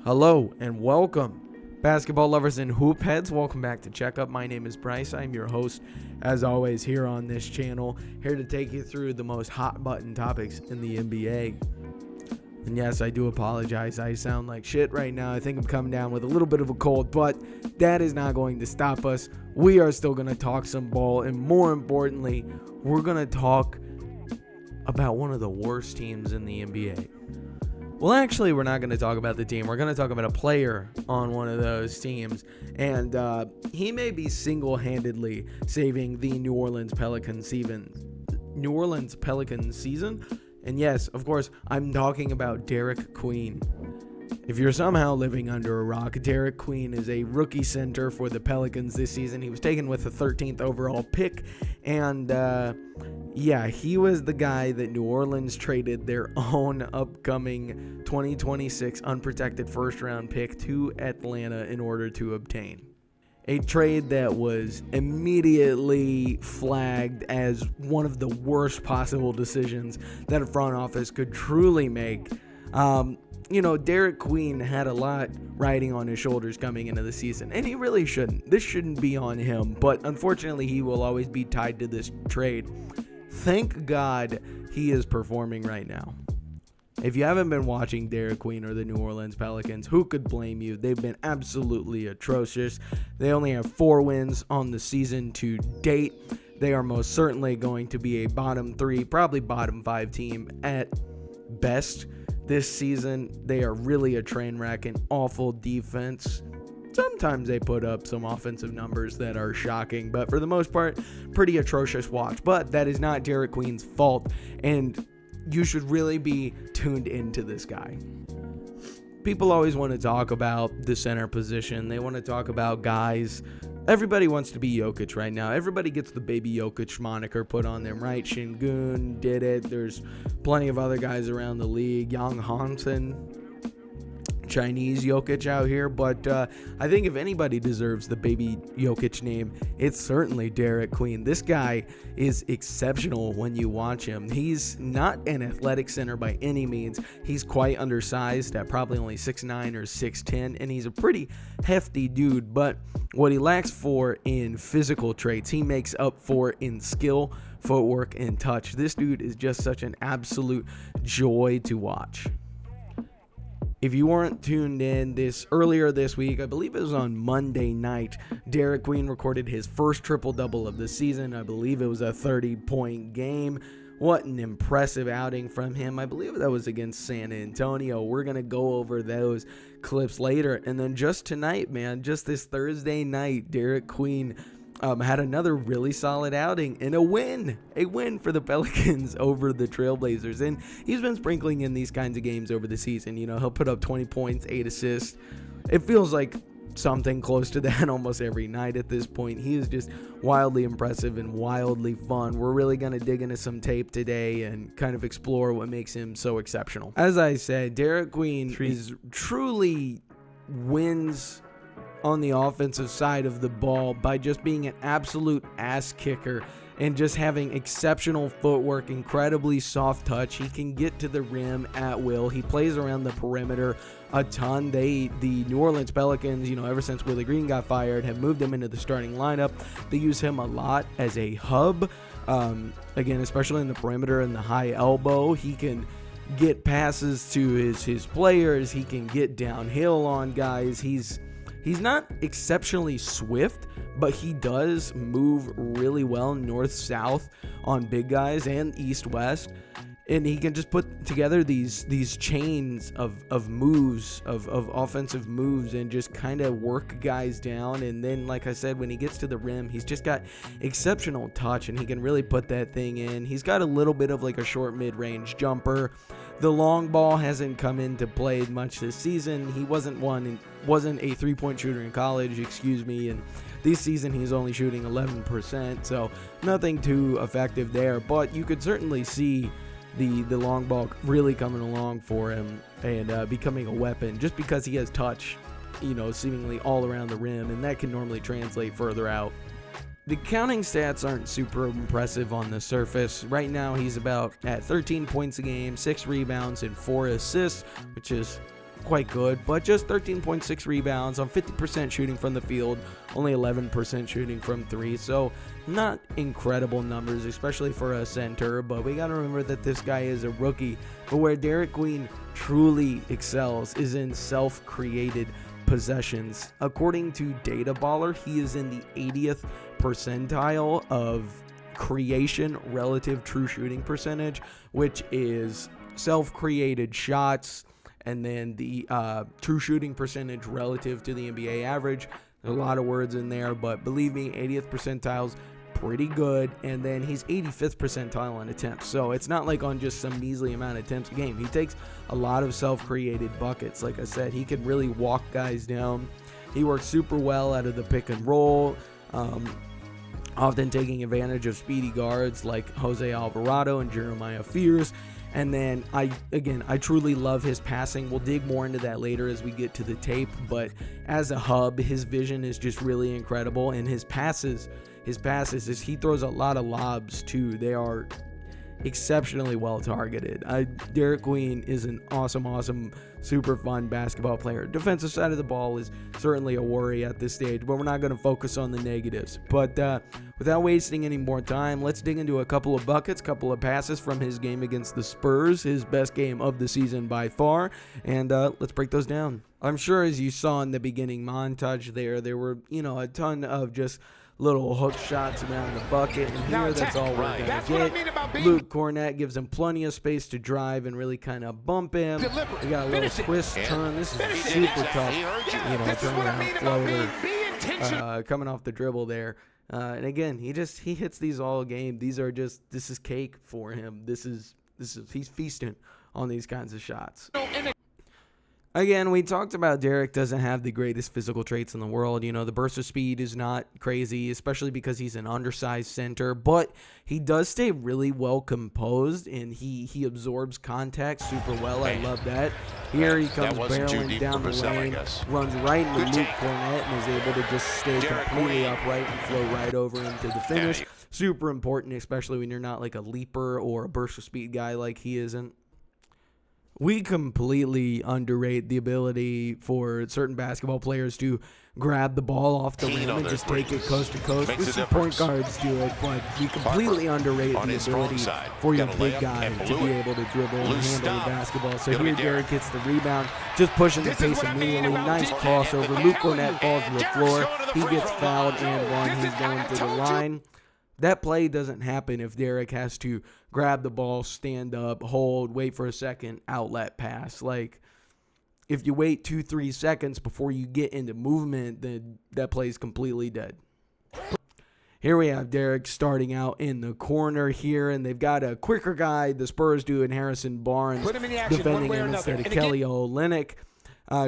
Hello and welcome, basketball lovers and hoop heads. Welcome back to Checkup. My name is Bryce. I'm your host, as always, here on this channel, here to take you through the most hot button topics in the NBA. And yes, I do apologize. I sound like shit right now. I think I'm coming down with a little bit of a cold, but that is not going to stop us. We are still going to talk some ball, and more importantly, we're going to talk about one of the worst teams in the NBA. Well, actually, we're not going to talk about the team. We're going to talk about a player on one of those teams. And he may be single-handedly saving the New Orleans Pelicans season. And yes, of course, I'm talking about Derik Queen. If you're somehow living under a rock, Derik Queen is a rookie center for the Pelicans this season. He was taken with the 13th overall pick. And he was the guy that New Orleans traded their own upcoming 2026 unprotected first-round pick to Atlanta in order to obtain. A trade that was immediately flagged as one of the worst possible decisions that a front office could truly make. Derik Queen had a lot riding on his shoulders coming into the season, and he really shouldn't. This shouldn't be on him, but unfortunately, he will always be tied to this trade. Thank God he is performing right now. If you haven't been watching Derik Queen or the New Orleans Pelicans, who could blame you? They've been absolutely atrocious. They only have 4 wins on the season to date. They are most certainly going to be a bottom 3, probably bottom 5 team at best this season. They are really a train wreck, an awful defense. Sometimes they put up some offensive numbers that are shocking, but for the most part, pretty atrocious watch. But that is not Derik Queen's fault, and you should really be tuned into this guy. People always want to talk about the center position. They want to talk about guys. Everybody wants to be Jokic right now. Everybody gets the baby Jokic moniker put on them, right? Şengün did it. There's plenty of other guys around the league. Yang Hansen, Chinese Jokic out here, but I think if anybody deserves the baby Jokic name, it's certainly Derik Queen. This guy is exceptional when you watch him. He's not an athletic center by any means. He's quite undersized at probably only 6'9 or 6'10, and he's a pretty hefty dude, but what he lacks for in physical traits, he makes up for in skill, footwork, and touch. This dude is just such an absolute joy to watch. If you weren't tuned in earlier this week, I believe it was on Monday night, Derik Queen recorded his first triple-double of the season. I believe it was a 30-point game. What an impressive outing from him. I believe that was against San Antonio. We're going to go over those clips later. And then just tonight, man, just this Thursday night, Derik Queen had another really solid outing and a win for the Pelicans over the Trailblazers. And he's been sprinkling in these kinds of games over the season. He'll put up 20 points, 8 assists. It feels like something close to that almost every night at this point. He is just wildly impressive and wildly fun. We're really going to dig into some tape today and kind of explore what makes him so exceptional. As I said, Derik Queen is truly wins on the offensive side of the ball by just being an absolute ass kicker and just having exceptional footwork, incredibly soft touch. He can get to the rim at will. He plays around the perimeter a ton. The New Orleans Pelicans, ever since Willie Green got fired, have moved him into the starting lineup. They use him a lot as a hub, again, especially in the perimeter and the high elbow. He can get passes to his players. He can get downhill on guys. He's not exceptionally swift, but he does move really well north-south on big guys and east-west. And he can just put together these chains of moves, of offensive moves, and just kind of work guys down. And then, like I said, when he gets to the rim, he's just got exceptional touch, and he can really put that thing in. He's got a little bit of like a short mid-range jumper. The long ball hasn't come into play much this season. He wasn't a three-point shooter in college, and this season he's only shooting 11%, so nothing too effective there. But you could certainly see the long ball really coming along for him and becoming a weapon just because he has touch, seemingly all around the rim, and that can normally translate further out. The counting stats aren't super impressive on the surface. Right now, he's about at 13 points a game, 6 rebounds, and 4 assists, which is quite good, but just 13.6 rebounds on 50% shooting from the field, only 11% shooting from three. So not incredible numbers, especially for a center, but we got to remember that this guy is a rookie. But where Derik Queen truly excels is in self-created possessions. According to Data Baller, he is in the 80th percentile of creation relative true shooting percentage, which is self-created shots and then the true shooting percentage relative to the NBA average. There's a lot of words in there, but believe me, 80th percentile's pretty good. And then he's 85th percentile on attempts, so it's not like on just some measly amount of attempts a game. He takes a lot of self-created buckets. Like I said, he can really walk guys down. He works super well out of the pick and roll, often taking advantage of speedy guards like Jose Alvarado and Jeremiah Fears. And then I truly love his passing. We'll dig more into that later as we get to the tape, but as a hub, his vision is just really incredible, and his passes is he throws a lot of lobs too. They are exceptionally well targeted. Derik Queen is an awesome, super fun basketball player. Defensive side of the ball is certainly a worry at this stage, but we're not going to focus on the negatives. But without wasting any more time, let's dig into a couple of buckets, couple of passes from his game against the Spurs, his best game of the season by far, and let's break those down. I'm sure as you saw in the beginning montage there were, a ton of just little hook shots around the bucket, and here that's all we're going to get. Luke Cornett gives him plenty of space to drive and really kind of bump him. We got a little twist turn. This is super tough, turnaround floater coming off the dribble there. And again, he hits these all game. This is cake for him. He's feasting on these kinds of shots. Again, we talked about Derik doesn't have the greatest physical traits in the world. The burst of speed is not crazy, especially because he's an undersized center, but he does stay really well composed, and he absorbs contact super well. I love that. Here he comes barreling down the lane, runs right into Luke Cornett, and is able to just stay completely upright and flow right over into the finish. Super important, especially when you're not like a leaper or a burst of speed guy like he isn't. We completely underrate the ability for certain basketball players to grab the ball off the rim and just take it coast to coast. We see point guards do it, but we completely underrate the ability for your big guy to be able to dribble and handle the basketball. So here Derik gets the rebound, just pushing the pace immediately. Nice crossover. Luke Cornett falls to the floor. He gets fouled and one. He's going to the line. That play doesn't happen if Derik has to grab the ball, stand up, hold, wait for a second, outlet pass. Like, if you wait 2-3 seconds before you get into movement, then that play is completely dead. Here we have Derik starting out in the corner here, and they've got a quicker guy, the Spurs do, in Harrison Barnes, defending him instead of Kelly Olynyk.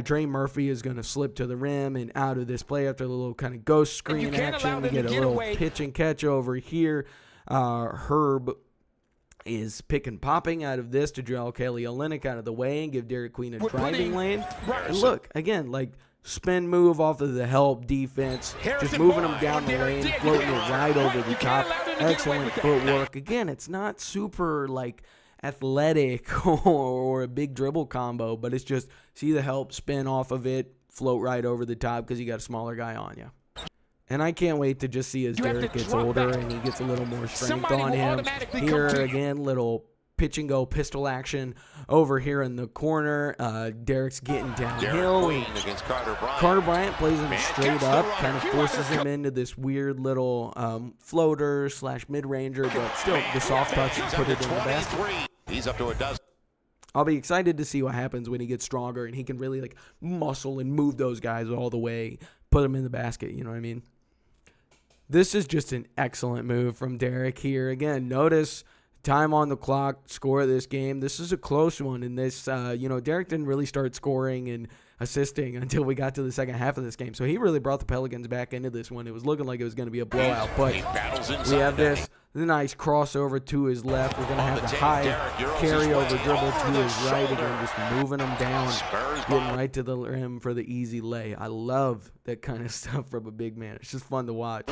Trey Murphy is going to slip to the rim and out of this play after a little kind of ghost screen action. We get a little pitch and catch over here. Herb is pick and popping out of this to draw Kelly Olynyk out of the way and give Derik Queen a driving lane. And look, again, like spin move off of the help defense, just moving him down the lane, floating it right over the top. Excellent footwork. Again, it's not super like athletic or a big dribble combo, but it's just see the help, spin off of it, float right over the top because you got a smaller guy on you. And I can't wait to just see as Derik gets older and he gets a little more strength on him. Here again, little pitch and go pistol action over here in the corner. Derik's getting downhill. Carter Bryant plays him straight up, kind of forces him into this weird little floater / mid-ranger, but still the soft touch and put it in the basket. He's up to a dozen. I'll be excited to see what happens when he gets stronger and he can really like muscle and move those guys all the way, put them in the basket, you know what I mean? This is just an excellent move from Derik here. Again, notice time on the clock, score of this game. This is a close one, and this, Derik didn't really start scoring and assisting until we got to the second half of this game. So he really brought the Pelicans back into this one. It was looking like it was going to be a blowout, but we have this nice crossover to his left. We're going to have the high carryover dribble to his right again, just moving him down, getting right to the rim for the easy lay. I love that kind of stuff from a big man. It's just fun to watch.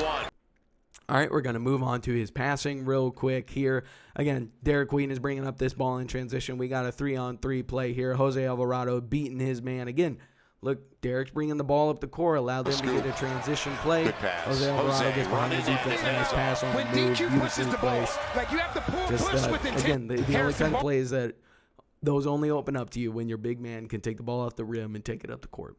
All right, we're going to move on to his passing real quick here. Again, Derik Queen is bringing up this ball in transition. We got a 3-on-3 play here. Jose Alvarado beating his man. Again, look, Derek's bringing the ball up the court, allowed them to get a transition play. Jose Alvarado gets behind the defense. Nice pass on the move. Beautifully placed. Again, the only kind of plays that those only open up to you when your big man can take the ball off the rim and take it up the court.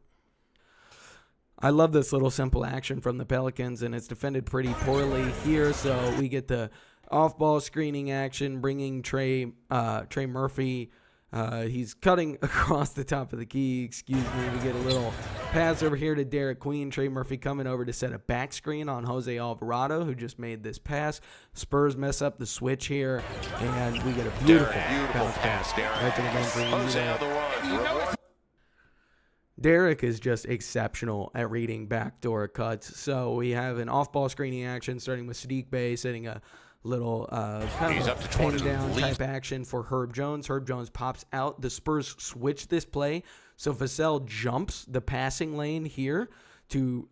I love this little simple action from the Pelicans, and it's defended pretty poorly here. So we get the off-ball screening action, bringing Trey Murphy. He's cutting across the top of the key. Excuse me. We get a little pass over here to Derik Queen. Trey Murphy coming over to set a back screen on Jose Alvarado, who just made this pass. Spurs mess up the switch here, and we get a beautiful pass. Right to the bench. Derik is just exceptional at reading backdoor cuts. So we have an off-ball screening action starting with Derik Queen setting a little kind of a pin down type action for Herb Jones. Herb Jones pops out. The Spurs switch this play. So Vassell jumps the passing lane here to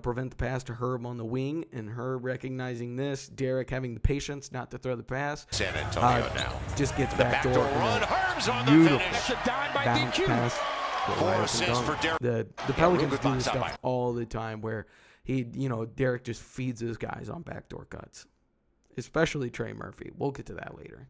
prevent the pass to Herb on the wing. And Herb recognizing this, Derik having the patience not to throw the pass. San Antonio now just gets backdoor run. Herb's on the beautiful finish. It's a dime by bounce DQ. pass. The Pelicans do this stuff all the time where Derik just feeds his guys on backdoor cuts, especially Trey Murphy. We'll get to that later.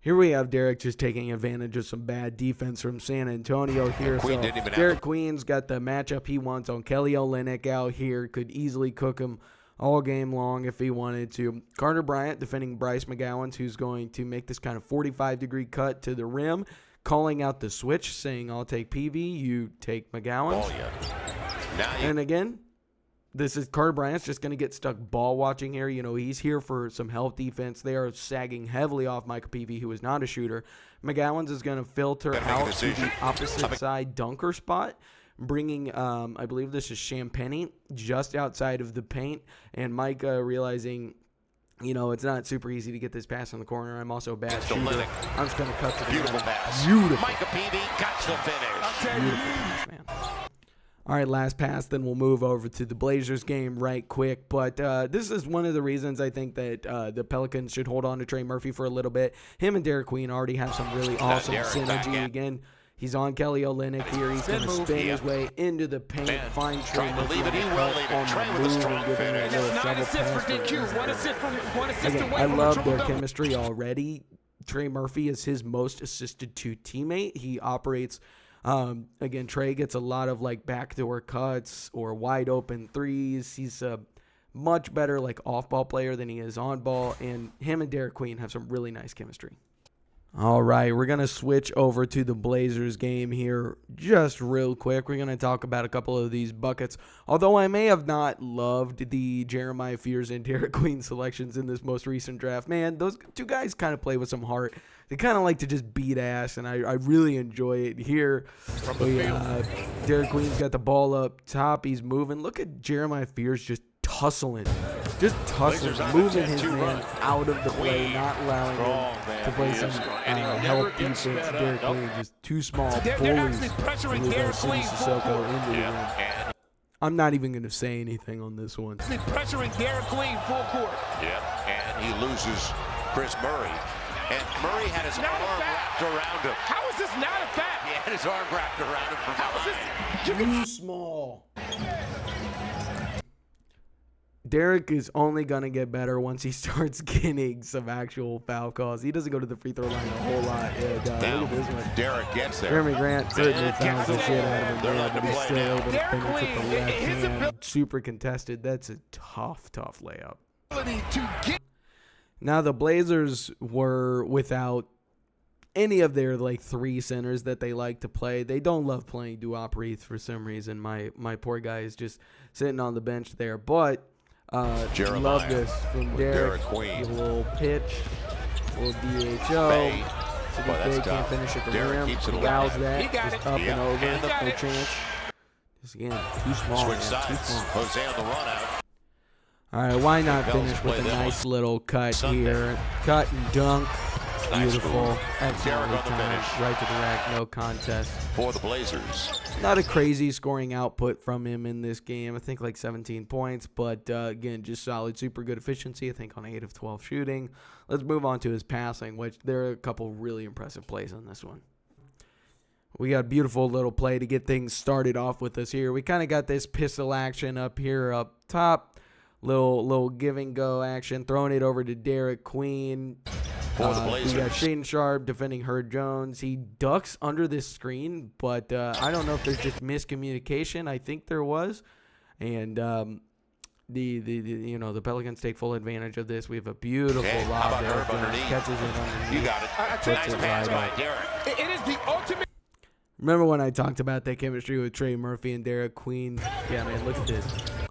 Here we have Derik just taking advantage of some bad defense from San Antonio here. So Derik Queen's got the matchup he wants on Kelly Olynyk out here. Could easily cook him all game long if he wanted to. Carter Bryant defending Bryce McGowan, who's going to make this kind of 45-degree cut to the rim, calling out the switch, saying, I'll take PV, you take McGowan. And again, this is Carter Bryant's just going to get stuck ball watching here. He's here for some help defense. They are sagging heavily off Michael Peavy, who is not a shooter. McGowan's is going to filter out to the opposite side dunker spot, bringing, I believe this is Champagny, just outside of the paint. And Micah realizing, it's not super easy to get this pass in the corner. I'm also a bad shooter. I'm just going to cut to the beautiful pass. Beautiful. Micah Peavy got the finish. Beautiful pass, man. All right, last pass, then we'll move over to the Blazers game right quick. But this is one of the reasons I think that the Pelicans should hold on to Trey Murphy for a little bit. Him and Derik Queen already have some really awesome synergy. Again, he's on Kelly Olynyk here. He's going to spin his way into the paint, find Trey Murphy on the move and give him a little shovel pass. Again, I love their chemistry already. Trey Murphy is his most assisted to teammate. He operates... again, Trey gets a lot of backdoor cuts or wide open threes. He's a much better off-ball player than he is on ball, and him and Derik Queen have some really nice chemistry. All right, we're going to switch over to the Blazers game here just real quick. We're going to talk about a couple of these buckets. Although I may have not loved the Jeremiah Fears and Derik Queen selections in this most recent draft, man, those two guys kind of play with some heart. They kind of like to just beat ass, and I really enjoy it here. Derik Queen's got the ball up top. He's moving. Look at Jeremiah Fears just tussling, moving his man out of the play, not allowing him to play some help defense. Derik Queen just too small, bullies Sissoko into the rim. I'm not even going to say anything on this one. Pressuring Derik Queen full court. Yeah, and he loses Chris Murray. And Murray had his arm wrapped around him. How is this not a foul? He had his arm wrapped around him from behind. Too small. Derik is only going to get better once he starts getting some actual foul calls. He doesn't go to the free throw line a whole lot. And, look at this one. Derik gets there. Jeremy Grant certainly fouls the shit out of him there, but he's still able to finish with the left hand. Super contested. That's a tough layup. Now, the Blazers were without any of their three centers that they like to play. They don't love playing Duop for some reason. My poor guy is just sitting on the bench there. But love this from Derik Queen. A little pitch, a little DHO. They can't finish at the rim. He fouls that. Just up and over. No chance. Just again, too small. Too small. Jose on the run out. All right, why not finish with a nice little cut here? Cut and dunk. Beautiful. Excellent Derik on the time. finish. Right to the rack. No contest. For the Blazers. Not a crazy scoring output from him in this game. I think like 17 points. But, again, just solid, super good efficiency. I think on 8 of 12 shooting. Let's move on to his passing, which there are a couple really impressive plays on this one. We got a beautiful little play to get things started off with us here. We kind of got this pistol action up here up top. Little give and go action. Throwing it over to Derik Queen. For the Blazers. We got Shaedon Sharpe defending Herb Jones. He ducks under this screen, but I don't know if there's just miscommunication. I think there was. And the Pelicans take full advantage of this. We have a beautiful lob there. Catches it underneath. You got it. Nice pass by Derik. It is the ultimate. Remember when I talked about that chemistry with Trey Murphy and Derik Queen? Yeah, man, look at this.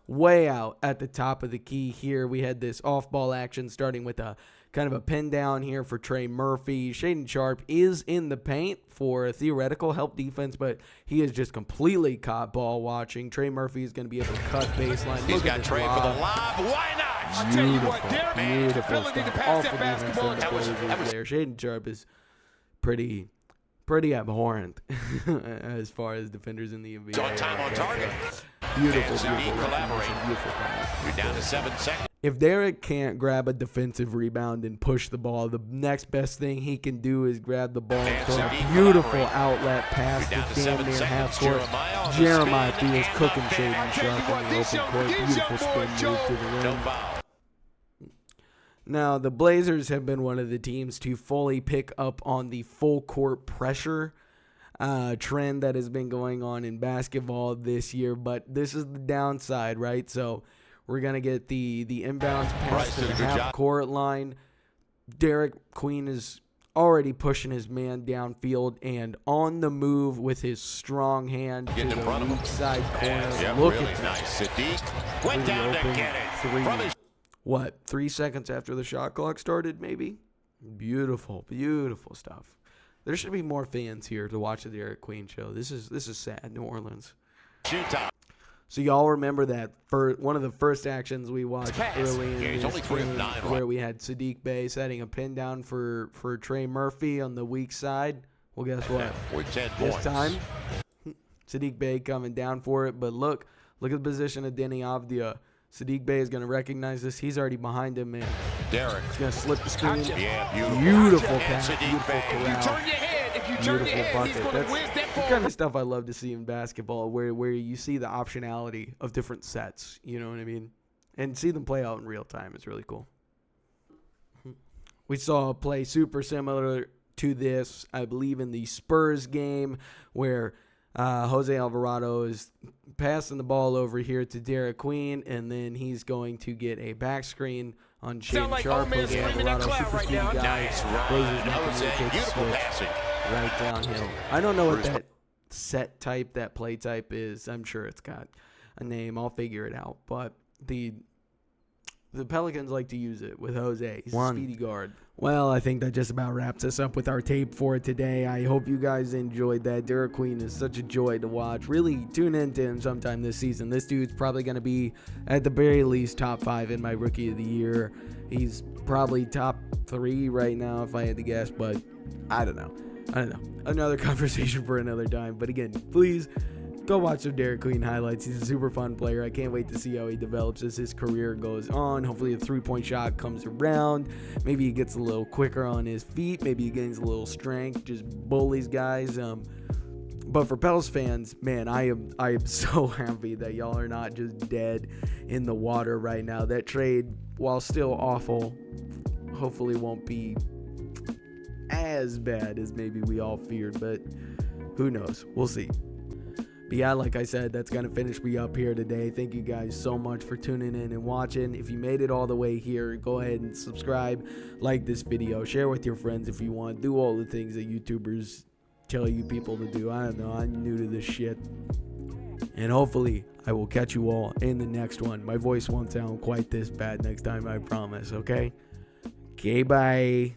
Way out at the top of the key here. We had this off-ball action starting with a kind of a pin down here for Trey Murphy. Shaedon Sharpe is in the paint for a theoretical help defense, but he is just completely caught ball watching. Trey Murphy is going to be able to cut baseline. He's got Trey for the lob. Why not? I'll tell you what, Derik has the Beautiful ability to stuff. pass Awful that defense basketball. from the Blazers there. Shaedon Sharpe is pretty abhorrent as far as defenders in the NBA. On time on target. Beautiful collaborate. pass. You're down to 7 seconds. If Derik can't grab a defensive rebound and push the ball, the next best thing he can do is grab the ball and throw a beautiful outlet pass to damn near half court. Jeremiah feels cooking Shaedon Sharpe in the open court. Beautiful spin move to the rim. Now, the Blazers have been one of the teams to fully pick up on the full court pressure trend that has been going on in basketball this year, but this is the downside, right? So we're going to get the inbounds pass to the half-court line. Derik Queen is already pushing his man downfield and on the move with his strong hand to the weak side corner. Look at that. Sadiq went down to get it. What, 3 seconds after the shot clock started, maybe? Beautiful, beautiful stuff. There should be more fans here to watch the Derik Queen show. This is sad, New Orleans. So y'all remember that one of the first actions we watched early in this game where we had Sadiq Bey setting a pin down for Trey Murphy on the weak side? Well, guess what? This time, Sadiq Bey coming down for it. But look at the position of Deni Avdia. Sadiq Bey is going to recognize this. He's already behind him, man. Derik. He's going to slip the screen. Yeah, beautiful pass. Beautiful If you corral. turn your head, if you turn your head, he's going to whiz that the ball. kind of stuff I love to see in basketball where you see the optionality of different sets. You know what I mean? And see them play out in real time. It's really cool. We saw a play super similar to this, I believe, in the Spurs game where Jose Alvarado is passing the ball over here to Derik Queen, and then he's going to get a back screen on Shaedon Sharpe. Jose Alvarado, super speed guy. Right downhill. I don't know what that set type, that play type is. I'm sure it's got a name. I'll figure it out. But the Pelicans like to use it with Jose. He's a speedy guard. Well, I think that just about wraps us up with our tape for today. I hope you guys enjoyed that. Derik Queen is such a joy to watch. Really tune into him sometime this season. This dude's probably going to be, at the very least, top 5 in my Rookie of the Year. He's probably top 3 right now, if I had to guess, but I don't know. Another conversation for another time. But again, please go watch some Derik Queen highlights. He's a super fun player. I can't wait to see how he develops as his career goes on. Hopefully the three-point shot comes around. Maybe he gets a little quicker on his feet. Maybe he gains a little strength. Just bullies guys. But for Pels fans, man, I am so happy that y'all are not just dead in the water right now. That trade, while still awful, hopefully won't be as bad as maybe we all feared. But who knows? We'll see. But yeah, like I said, that's going to finish me up here today. Thank you guys so much for tuning in and watching. If you made it all the way here, go ahead and subscribe, like this video, share with your friends if you want. Do all the things that YouTubers tell you people to do. I don't know. I'm new to this shit. And hopefully, I will catch you all in the next one. My voice won't sound quite this bad next time, I promise, okay? Okay, bye.